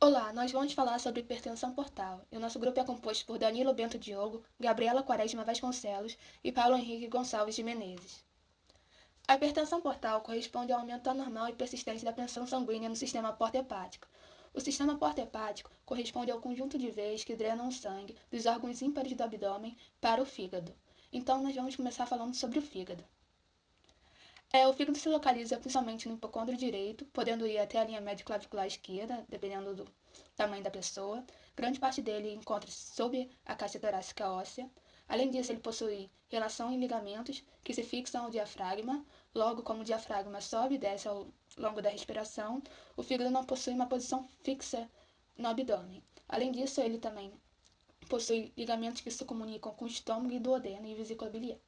Olá, nós vamos falar sobre hipertensão portal. E o nosso grupo é composto por Danilo Bento Diogo, Gabriela Quaresma Vasconcelos e Paulo Henrique Gonçalves de Menezes. A hipertensão portal corresponde ao aumento anormal e persistente da pressão sanguínea no sistema porta-hepático. O sistema porta-hepático corresponde ao conjunto de veias que drenam o sangue dos órgãos ímpares do abdômen para o fígado. Então, nós vamos começar falando sobre o fígado. O fígado se localiza principalmente no hipocôndrio direito, podendo ir até a linha médio-clavicular esquerda, dependendo do tamanho da pessoa. Grande parte dele encontra-se sob a caixa torácica óssea. Além disso, ele possui relação em ligamentos que se fixam ao diafragma. Logo, como o diafragma sobe e desce ao longo da respiração, o fígado não possui uma posição fixa no abdômen. Além disso, ele também possui ligamentos que se comunicam com o estômago e duodeno e vesícula biliar.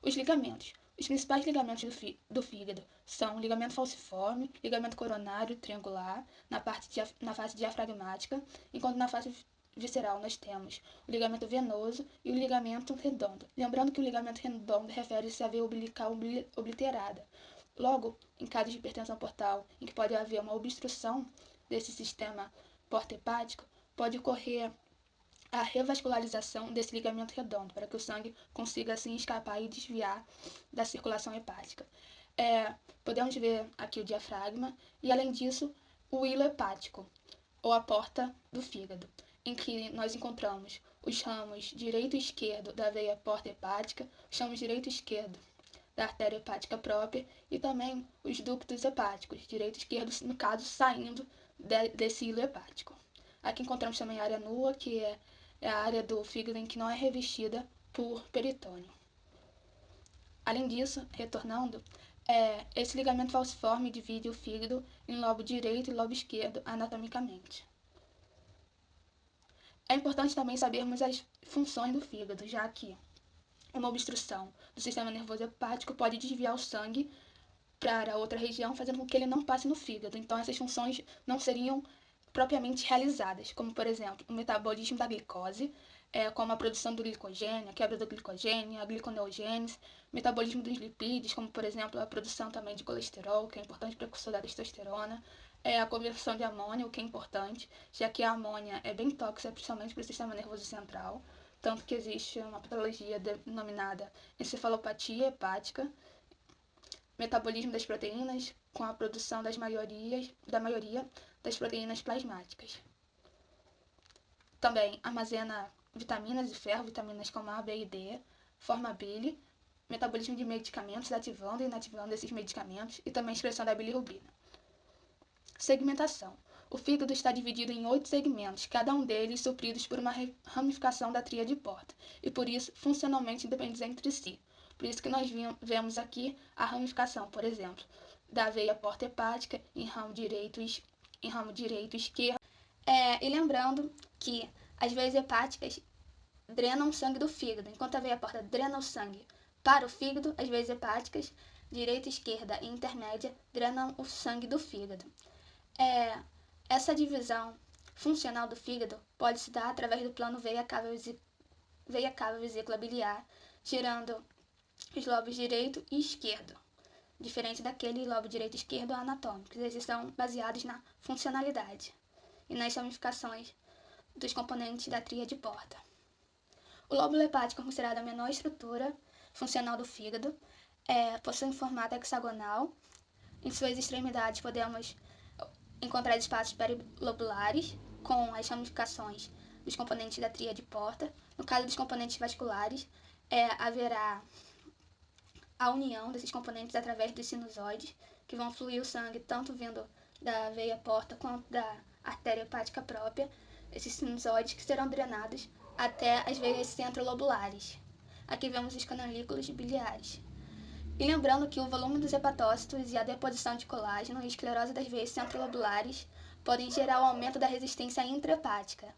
Os ligamentos. Os principais ligamentos do fígado são o ligamento falciforme, ligamento coronário triangular, na face diafragmática, enquanto na face visceral nós temos o ligamento venoso e o ligamento redondo. Lembrando que o ligamento redondo refere-se à veia umbilical obliterada. Logo, em caso de hipertensão portal, em que pode haver uma obstrução desse sistema porta-hepático, pode ocorrer a revascularização desse ligamento redondo, para que o sangue consiga assim escapar e desviar da circulação hepática. Podemos ver aqui o diafragma e, além disso, o hilo hepático, ou a porta do fígado, em que nós encontramos os ramos direito e esquerdo da veia porta hepática, os ramos direito e esquerdo da artéria hepática própria e também os ductos hepáticos, direito e esquerdo, no caso, saindo desse hilo hepático. Aqui encontramos também a área nua, que é a área do fígado em que não é revestida por peritônio. Além disso, retornando, esse ligamento falciforme divide o fígado em lobo direito e lobo esquerdo anatomicamente. É importante também sabermos as funções do fígado, já que uma obstrução do sistema nervoso hepático pode desviar o sangue para outra região, fazendo com que ele não passe no fígado. Então, essas funções não seriam propriamente realizadas, como, por exemplo, o metabolismo da glicose, como a produção do glicogênio, a quebra do glicogênio, a gliconeogênese, o metabolismo dos lipídios, como, por exemplo, a produção também de colesterol, que é importante precursor da testosterona, a conversão de amônia, o que é importante, já que a amônia é bem tóxica, principalmente para o sistema nervoso central, tanto que existe uma patologia denominada encefalopatia hepática, metabolismo das proteínas, com a produção da maioria das proteínas plasmáticas. Também armazena vitaminas e ferro, vitaminas como A, B e D, forma bile, metabolismo de medicamentos, ativando e inativando esses medicamentos, e também expressão da bilirrubina. Segmentação. O fígado está dividido em 8 segmentos, cada um deles supridos por uma ramificação da tríade porta, e por isso funcionalmente independentes entre si. Por isso que nós vemos aqui a ramificação, por exemplo, da veia porta hepática em ramo direito e esquerdo. E lembrando que as veias hepáticas drenam o sangue do fígado, enquanto a veia porta drena o sangue para o fígado, as veias hepáticas, direita, esquerda e intermédia, drenam o sangue do fígado. Essa divisão funcional do fígado pode se dar através do plano veia cava vesícula biliar, gerando os lobos direito e esquerdo, diferente daquele lobo direito e esquerdo anatômicos. Eles são baseados na funcionalidade e nas ramificações dos componentes da tríade porta. O lóbulo hepático é considerado a menor estrutura funcional do fígado, possui um formato hexagonal. Em suas extremidades podemos encontrar espaços perilobulares com as ramificações dos componentes da tríade porta. No caso dos componentes vasculares, haverá a união desses componentes através dos sinusoides, que vão fluir o sangue tanto vindo da veia porta quanto da artéria hepática própria, esses sinusoides que serão drenados até as veias centrolobulares. Aqui vemos os canalículos biliares. E lembrando que o volume dos hepatócitos e a deposição de colágeno e esclerose das veias centrolobulares podem gerar o aumento da resistência intrahepática,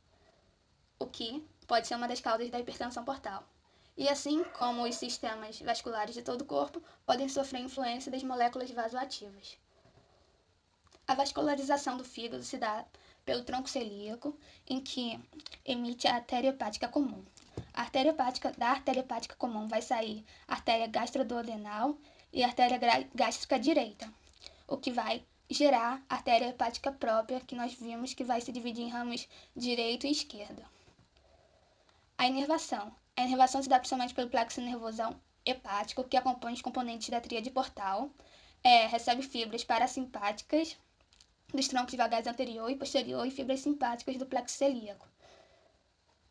o que pode ser uma das causas da hipertensão portal. E assim como os sistemas vasculares de todo o corpo podem sofrer influência das moléculas vasoativas. A vascularização do fígado se dá pelo tronco celíaco, em que emite a artéria hepática comum. Da artéria hepática comum vai sair a artéria gastroduodenal e a artéria gástrica direita, o que vai gerar a artéria hepática própria, que nós vimos que vai se dividir em ramos direito e esquerdo. A inervação. A inervação se dá principalmente pelo plexo nervoso hepático, que acompanha os componentes da tríade portal, recebe fibras parasimpáticas dos troncos vagais anterior e posterior e fibras simpáticas do plexo celíaco.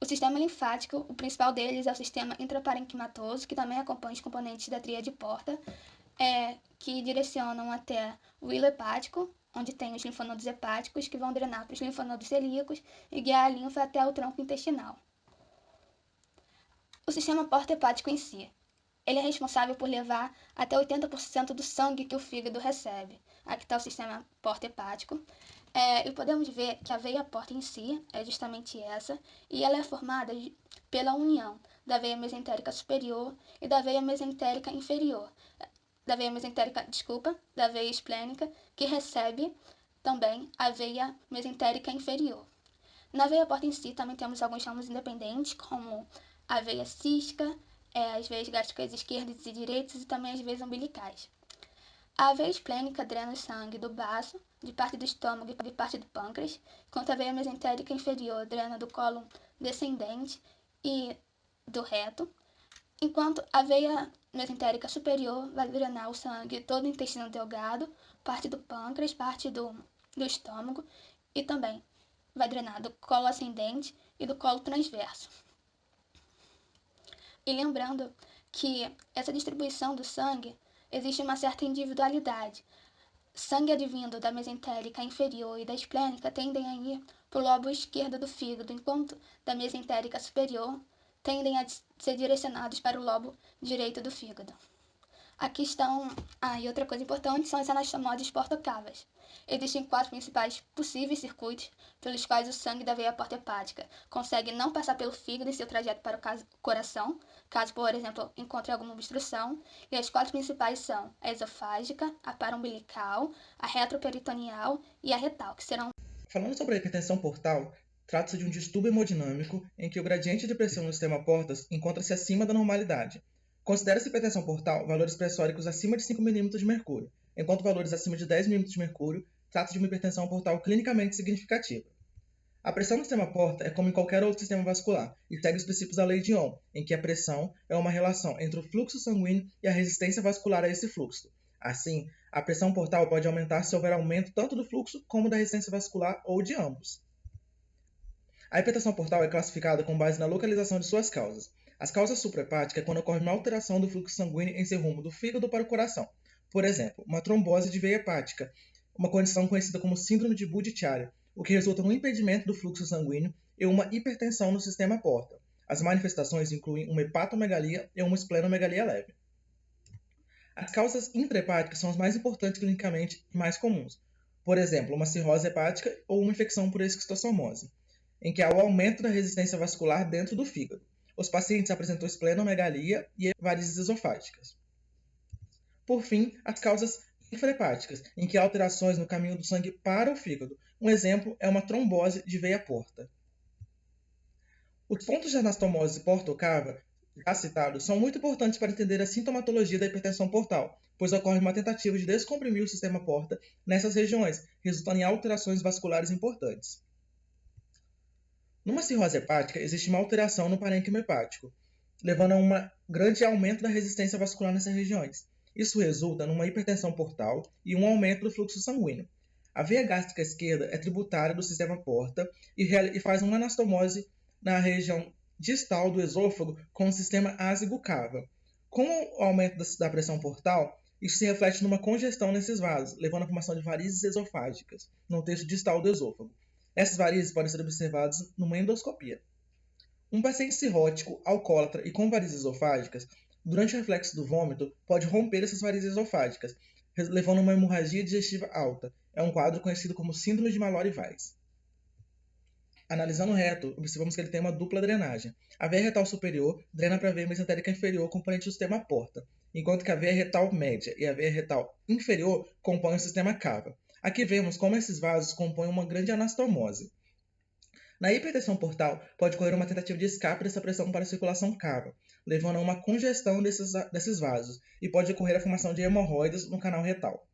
O sistema linfático, o principal deles é o sistema intraparenquimatoso, que também acompanha os componentes da tríade porta, que direcionam até o hilo hepático, onde tem os linfonodos hepáticos, que vão drenar para os linfonodos celíacos e guiar a linfa até o tronco intestinal. O sistema porta-hepático em si. Ele é responsável por levar até 80% do sangue que o fígado recebe. Aqui está o sistema porta-hepático. E podemos ver que a veia porta em si é justamente essa, e ela é formada pela união da veia mesentérica superior e da veia mesentérica inferior. Da veia esplênica, que recebe também a veia mesentérica inferior. Na veia porta em si também temos alguns ramos independentes, como a veia cística, as veias gástricas esquerdas e direitas e também as veias umbilicais. A veia esplênica drena o sangue do baço, de parte do estômago e de parte do pâncreas, enquanto a veia mesentérica inferior drena do cólon descendente e do reto, enquanto a veia mesentérica superior vai drenar o sangue todo o intestino delgado, parte do pâncreas, parte do estômago e também vai drenar do colo ascendente e do colo transverso. E lembrando que essa distribuição do sangue existe uma certa individualidade. Sangue advindo da mesentérica inferior e da esplênica tendem a ir para o lobo esquerdo do fígado, enquanto da mesentérica superior tendem a ser direcionados para o lobo direito do fígado. Aqui estão, e outra coisa importante são as anastomoses portocavas. Existem 4 principais possíveis circuitos pelos quais o sangue da veia porta-hepática consegue não passar pelo fígado em seu trajeto para o coração, caso, por exemplo, encontre alguma obstrução, e as 4 principais são a esofágica, a paraumbilical, a retroperitoneal e a retal, que serão... Falando sobre a hipertensão portal, trata-se de um distúrbio hemodinâmico em que o gradiente de pressão no sistema portas encontra-se acima da normalidade. Considera-se hipertensão portal valores pressóricos acima de 5 mm de mercúrio, enquanto valores acima de 10 mm de mercúrio trata-se de uma hipertensão portal clinicamente significativa. A pressão no sistema porta é como em qualquer outro sistema vascular e segue os princípios da lei de Ohm, em que a pressão é uma relação entre o fluxo sanguíneo e a resistência vascular a esse fluxo. Assim, a pressão portal pode aumentar se houver aumento tanto do fluxo como da resistência vascular ou de ambos. A hipertensão portal é classificada com base na localização de suas causas. As causas suprahepáticas é quando ocorre uma alteração do fluxo sanguíneo em seu rumo do fígado para o coração. Por exemplo, uma trombose de veia hepática, uma condição conhecida como síndrome de Budd-Chiari, o que resulta no impedimento do fluxo sanguíneo e uma hipertensão no sistema porta. As manifestações incluem uma hepatomegalia e uma esplenomegalia leve. As causas intrahepáticas são as mais importantes clinicamente e mais comuns. Por exemplo, uma cirrose hepática ou uma infecção por esquistossomose, em que há o aumento da resistência vascular dentro do fígado. Os pacientes apresentam esplenomegalia e varizes esofágicas. Por fim, as causas infrahepáticas, em que há alterações no caminho do sangue para o fígado. Um exemplo é uma trombose de veia porta. Os pontos de anastomose portocava, já citados, são muito importantes para entender a sintomatologia da hipertensão portal, pois ocorre uma tentativa de descomprimir o sistema porta nessas regiões, resultando em alterações vasculares importantes. Numa cirrose hepática, existe uma alteração no parênquima hepático, levando a um grande aumento da resistência vascular nessas regiões. Isso resulta numa hipertensão portal e um aumento do fluxo sanguíneo. A veia gástrica esquerda é tributária do sistema porta e faz uma anastomose na região distal do esôfago com o sistema ásigo-cava. Com o aumento da pressão portal, isso se reflete numa congestão nesses vasos, levando à formação de varizes esofágicas no terço distal do esôfago. Essas varizes podem ser observadas numa endoscopia. Um paciente cirrótico, alcoólatra e com varizes esofágicas, durante o reflexo do vômito, pode romper essas varizes esofágicas, levando a uma hemorragia digestiva alta. É um quadro conhecido como síndrome de Mallory-Weiss. Analisando o reto, observamos que ele tem uma dupla drenagem. A veia retal superior drena para a veia mesentérica inferior, componente do sistema porta, enquanto que a veia retal média e a veia retal inferior compõem o sistema cava. Aqui vemos como esses vasos compõem uma grande anastomose. Na hipertensão portal, pode ocorrer uma tentativa de escape dessa pressão para a circulação cava, levando a uma congestão desses vasos, e pode ocorrer a formação de hemorroidas no canal retal.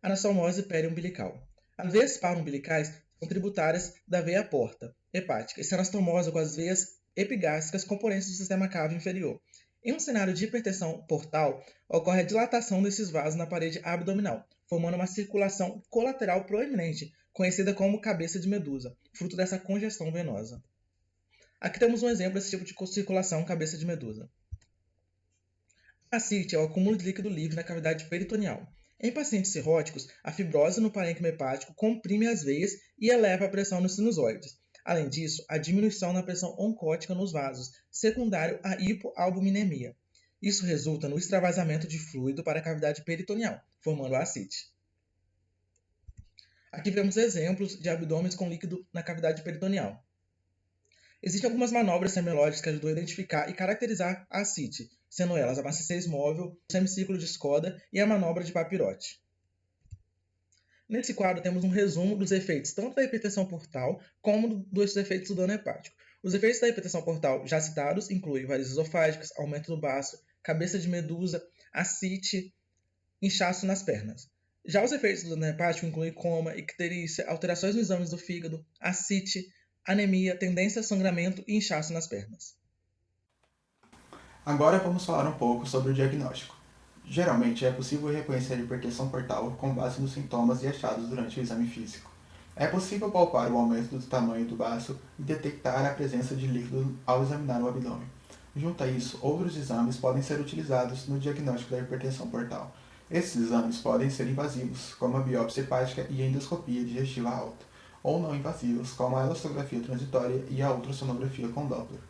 Anastomosa periumbilical. As veias paraumbilicais são tributárias da veia porta hepática e se anastomosa com as veias epigástricas componentes do sistema cavo inferior. Em um cenário de hipertensão portal, ocorre a dilatação desses vasos na parede abdominal, formando uma circulação colateral proeminente, conhecida como cabeça de medusa, fruto dessa congestão venosa. Aqui temos um exemplo desse tipo de circulação cabeça de medusa. A ascite é o acúmulo de líquido livre na cavidade peritoneal. Em pacientes cirróticos, a fibrose no parênquima hepático comprime as veias e eleva a pressão nos sinusoides. Além disso, a diminuição na pressão oncótica nos vasos, secundário à hipoalbuminemia. Isso resulta no extravasamento de fluido para a cavidade peritoneal, formando a ascite. Aqui vemos exemplos de abdômenes com líquido na cavidade peritoneal. Existem algumas manobras semiológicas que ajudam a identificar e caracterizar a ascite, sendo elas a macicez móvel, o semiciclo de Skoda e a manobra de Papirotti. Nesse quadro temos um resumo dos efeitos tanto da hipertensão portal como dos efeitos do dano hepático. Os efeitos da hipertensão portal já citados incluem varizes esofágicas, aumento do baço, cabeça de medusa, ascite, inchaço nas pernas. Já os efeitos do dano hepático incluem coma, icterícia, alterações nos exames do fígado, ascite, anemia, tendência a sangramento e inchaço nas pernas. Agora vamos falar um pouco sobre o diagnóstico. Geralmente é possível reconhecer a hipertensão portal com base nos sintomas e achados durante o exame físico. É possível palpar o aumento do tamanho do baço e detectar a presença de líquido ao examinar o abdômen. Junto a isso, outros exames podem ser utilizados no diagnóstico da hipertensão portal. Esses exames podem ser invasivos, como a biópsia hepática e a endoscopia digestiva alta, ou não invasivos, como a elastografia transitória e a ultrassonografia com Doppler.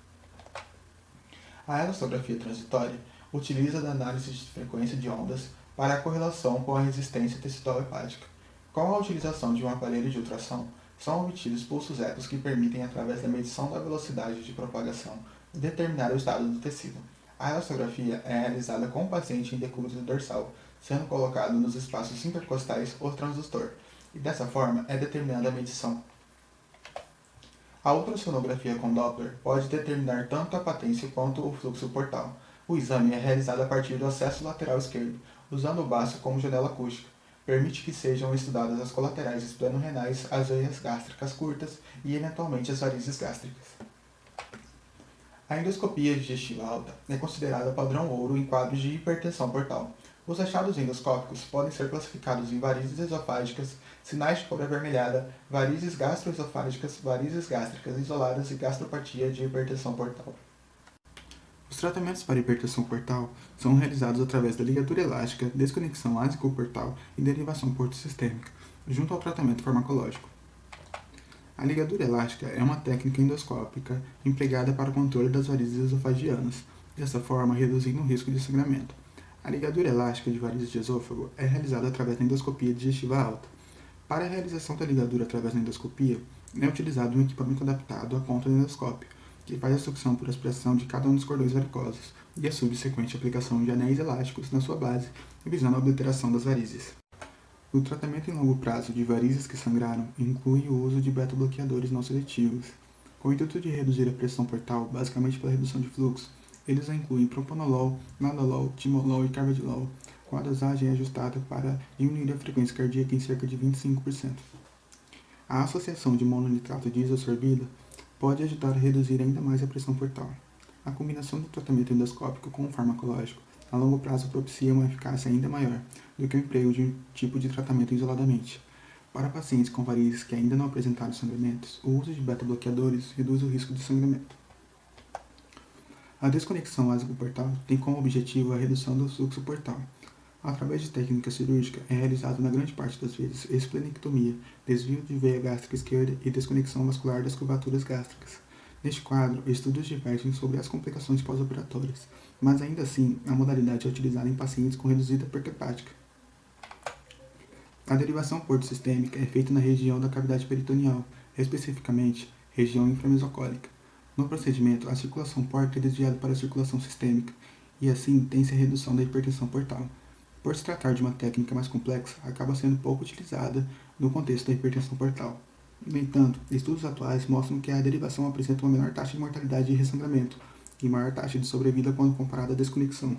A elastografia transitória utiliza a análise de frequência de ondas para a correlação com a resistência tecidual hepática. Com a utilização de um aparelho de ultrassom, são obtidos pulsos ecos que permitem, através da medição da velocidade de propagação, determinar o estado do tecido. A elastografia é realizada com o paciente em decúbito dorsal, sendo colocado nos espaços intercostais ou transdustor, e dessa forma é determinada a medição. A ultrassonografia com Doppler pode determinar tanto a patência quanto o fluxo portal. O exame é realizado a partir do acesso lateral esquerdo, usando o baço como janela acústica. Permite que sejam estudadas as colaterais espleno-renais, as veias gástricas curtas e, eventualmente, as varizes gástricas. A endoscopia digestiva alta é considerada padrão ouro em quadros de hipertensão portal. Os achados endoscópicos podem ser classificados em varizes esofágicas, sinais de cor avermelhada, varizes gastroesofágicas, varizes gástricas isoladas e gastropatia de hipertensão portal. Os tratamentos para hipertensão portal são realizados através da ligadura elástica, desconexão ásico-portal e derivação porto-sistêmica, junto ao tratamento farmacológico. A ligadura elástica é uma técnica endoscópica empregada para o controle das varizes esofagianas, dessa forma reduzindo o risco de sangramento. A ligadura elástica de varizes de esôfago é realizada através da endoscopia digestiva alta. Para a realização da ligadura através da endoscopia, é utilizado um equipamento adaptado à ponta do endoscópio, que faz a sucção por aspiração de cada um dos cordões varicosos e a subsequente aplicação de anéis elásticos na sua base, visando a obliteração das varizes. O tratamento em longo prazo de varizes que sangraram inclui o uso de beta-bloqueadores não seletivos. Com o intuito de reduzir a pressão portal, basicamente pela redução de fluxo, eles incluem propanolol, nadolol, timolol e carvedilol, com a dosagem ajustada para diminuir a frequência cardíaca em cerca de 25%. A associação de mononitrato de isosorbida pode ajudar a reduzir ainda mais a pressão portal. A combinação do tratamento endoscópico com o farmacológico a longo prazo propicia uma eficácia ainda maior do que o emprego de um tipo de tratamento isoladamente. Para pacientes com varizes que ainda não apresentaram sangramentos, o uso de beta-bloqueadores reduz o risco de sangramento. A desconexão ásico-portal tem como objetivo a redução do fluxo portal. Através de técnica cirúrgica, é realizado na grande parte das vezes esplenectomia, desvio de veia gástrica esquerda e desconexão vascular das curvaturas gástricas. Neste quadro, estudos divergem sobre as complicações pós-operatórias, mas ainda assim, a modalidade é utilizada em pacientes com reduzida perca hepática. A derivação porto-sistêmica é feita na região da cavidade peritoneal, especificamente região inframesocólica. No procedimento, a circulação porta é desviada para a circulação sistêmica, e assim tem-se a redução da hipertensão portal. Por se tratar de uma técnica mais complexa, acaba sendo pouco utilizada no contexto da hipertensão portal. No entanto, estudos atuais mostram que a derivação apresenta uma menor taxa de mortalidade e ressangramento, e maior taxa de sobrevida quando comparada à desconexão.